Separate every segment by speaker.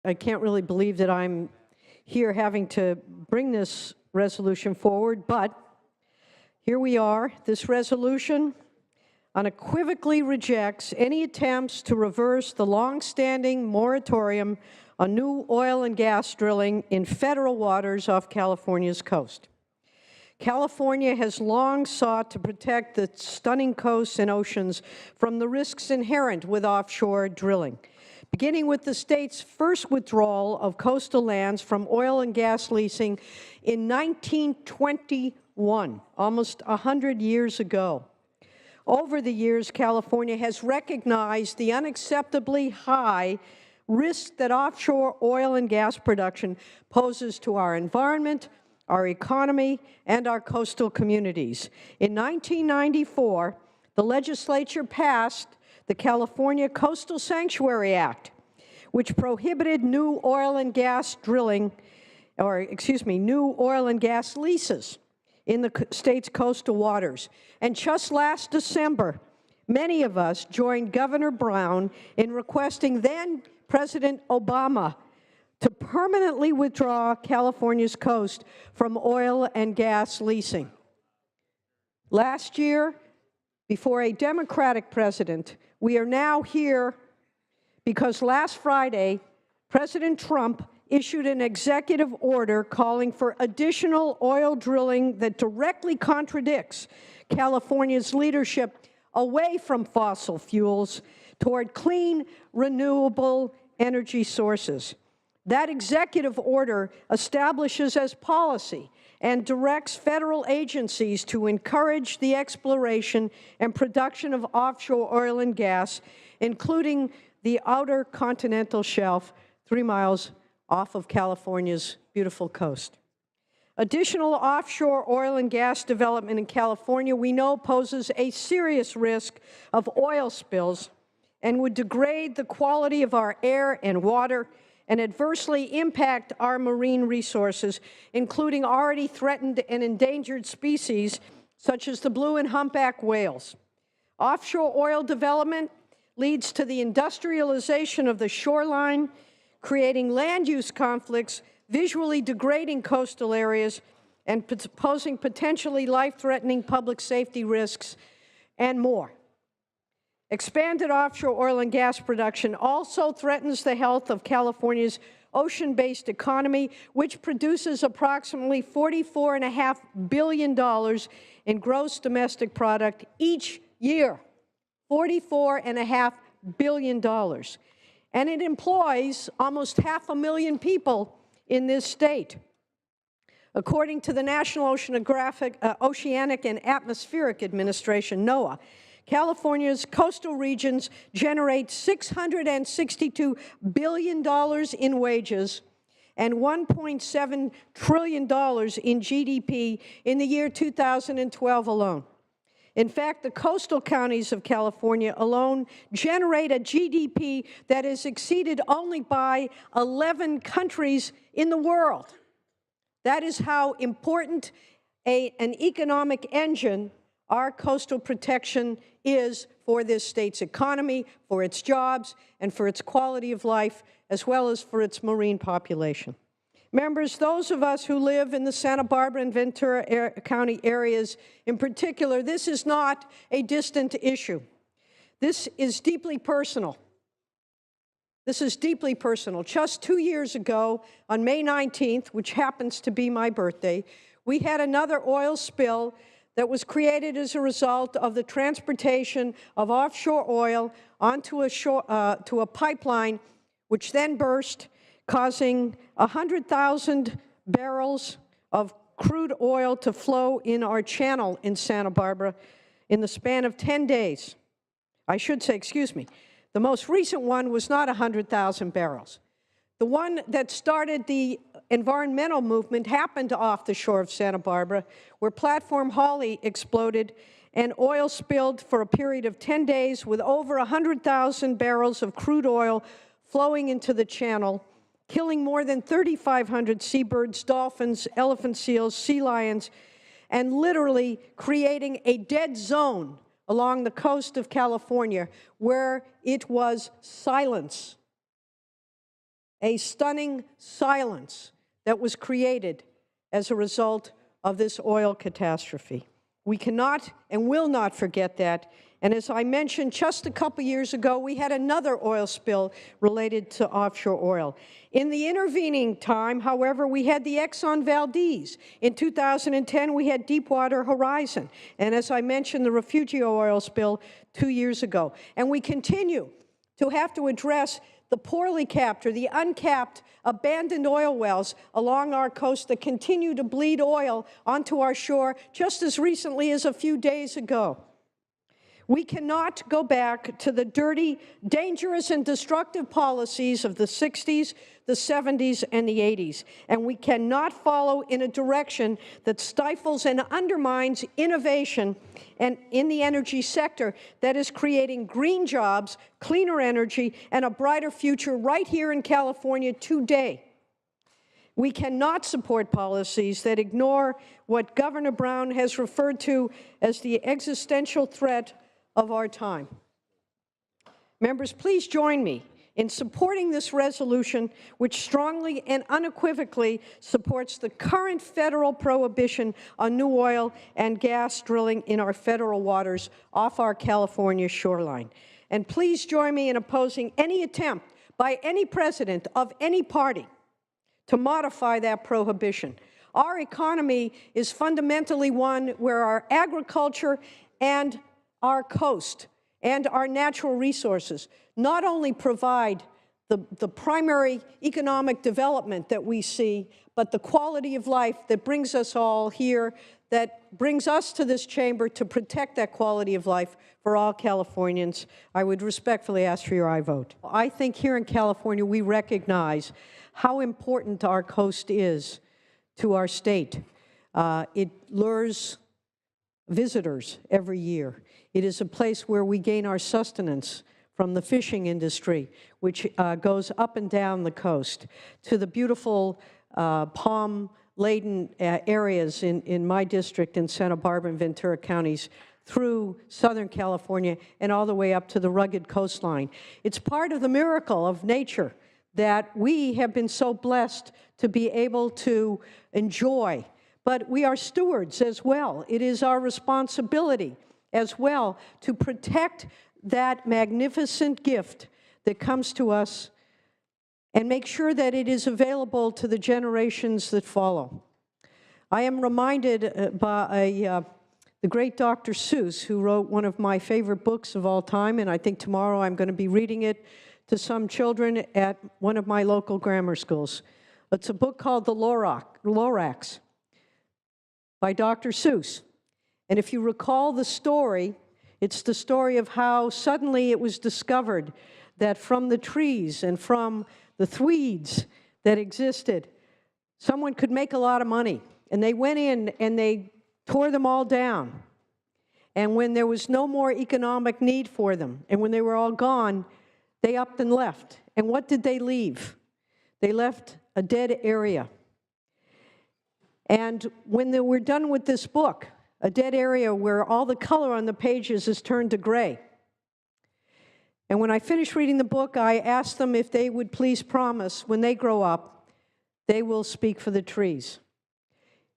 Speaker 1: I can't really believe that I'm here having to bring this resolution forward, but here we are. This resolution unequivocally rejects any attempts to reverse the long-standing moratorium on new oil and gas drilling in federal waters off California's coast. California has long sought to protect the stunning coasts and oceans from the risks inherent with offshore drilling, beginning with the state's first withdrawal of coastal lands from oil and gas leasing in 1921, almost 100 years ago. Over the years, California has recognized the unacceptably high risk that offshore oil and gas production poses to our environment, our economy, and our coastal communities. In 1994, the legislature passed the California Coastal Sanctuary Act, which prohibited new oil and gas drilling, new oil and gas leases in the state's coastal waters. And just last December, many of us joined Governor Brown in requesting then President Obama to permanently withdraw California's coast from oil and gas leasing. Last year, before a Democratic president, we are now here because last Friday, President Trump issued an executive order calling for additional oil drilling that directly contradicts California's leadership away from fossil fuels toward clean, renewable energy sources. That executive order establishes as policy and directs federal agencies to encourage the exploration and production of offshore oil and gas, including the outer continental shelf 3 miles off of California's beautiful coast. Additional offshore oil and gas development in California, we know, poses a serious risk of oil spills and would degrade the quality of our air and water and adversely impact our marine resources, including already threatened and endangered species such as the blue and humpback whales. Offshore oil development leads to the industrialization of the shoreline, creating land use conflicts, visually degrading coastal areas, and posing potentially life-threatening public safety risks, and more. Expanded offshore oil and gas production also threatens the health of California's ocean-based economy, which produces approximately $44.5 billion in gross domestic product each year. $44.5 billion. And it employs almost 500,000 people in this state. According to the National Oceanic and Atmospheric Administration, NOAA, California's coastal regions generate $662 billion in wages and $1.7 trillion in GDP in the year 2012 alone. In fact, the coastal counties of California alone generate a GDP that is exceeded only by 11 countries in the world. That is how important an economic engine our coastal protection is for this state's economy, for its jobs, and for its quality of life, as well as for its marine population. Members, those of us who live in the Santa Barbara and Ventura County areas in particular, this is not a distant issue. This is deeply personal. This is deeply personal. Just 2 years ago, on May 19th, which happens to be my birthday, we had another oil spill that was created as a result of the transportation of offshore oil onto a pipeline, which then burst, causing 100,000 barrels of crude oil to flow in our channel in Santa Barbara in the span of 10 days. I should say, excuse me, the most recent one was not 100,000 barrels. The one that started the environmental movement happened off the shore of Santa Barbara, where Platform Holly exploded and oil spilled for a period of 10 days with over 100,000 barrels of crude oil flowing into the channel, killing more than 3,500 seabirds, dolphins, elephant seals, sea lions, and literally creating a dead zone along the coast of California where it was silence. a stunning silence that was created as a result of this oil catastrophe. We cannot and will not forget that. And as I mentioned, just a couple years ago, we had another oil spill related to offshore oil. In the intervening time, however, we had the Exxon Valdez. In 2010, we had Deepwater Horizon. And as I mentioned, the Refugio oil spill 2 years ago. And we continue to have to address the poorly capped or the uncapped abandoned oil wells along our coast that continue to bleed oil onto our shore just as recently as a few days ago. We cannot go back to the dirty, dangerous, and destructive policies of the 60s, the 70s, and the 80s. And we cannot follow in a direction that stifles and undermines innovation and in the energy sector that is creating green jobs, cleaner energy, and a brighter future right here in California today. We cannot support policies that ignore what Governor Brown has referred to as the existential threat of our time. Members, please join me in supporting this resolution, which strongly and unequivocally supports the current federal prohibition on new oil and gas drilling in our federal waters off our California shoreline. And please join me in opposing any attempt by any president of any party to modify that prohibition. Our economy is fundamentally one where our agriculture and our coast and our natural resources not only provide the primary economic development that we see, but the quality of life that brings us all here, that brings us to this chamber to protect that quality of life for all Californians. I would respectfully ask for your aye vote. I think here in California we recognize how important our coast is to our state. It lures visitors every year. It is a place where we gain our sustenance from the fishing industry, which goes up and down the coast, to the beautiful palm-laden areas in my district in Santa Barbara and Ventura counties, through Southern California and all the way up to the rugged coastline. It's part of the miracle of nature that we have been so blessed to be able to enjoy. But we are stewards as well. It is our responsibility as well to protect that magnificent gift that comes to us and make sure that it is available to the generations that follow. I am reminded by the great Dr. Seuss, who wrote one of my favorite books of all time, and I think tomorrow I'm going to be reading it to some children at one of my local grammar schools. It's a book called The Lorax by Dr. Seuss. And if you recall the story, it's the story of how suddenly it was discovered that from the trees and from the thweeds that existed, someone could make a lot of money. And they went in and they tore them all down. And when there was no more economic need for them, and when they were all gone, they upped and left. And what did they leave? They left a dead area. And when they were done with this book, a dead area where all the color on the pages is turned to gray. And when I finished reading the book, I asked them if they would please promise when they grow up, they will speak for the trees.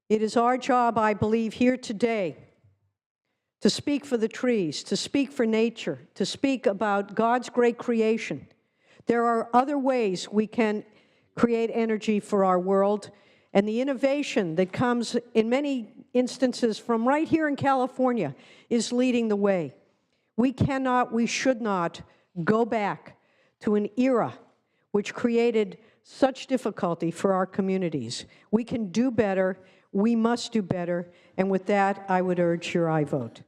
Speaker 1: It is our job, I believe, here today to speak for the trees, to speak for nature, to speak about God's great creation. There are other ways we can create energy for our world, and the innovation that comes in many instances from right here in California is leading the way. We cannot, we should not go back to an era which created such difficulty for our communities. We can do better, we must do better, and with that, I would urge your aye vote.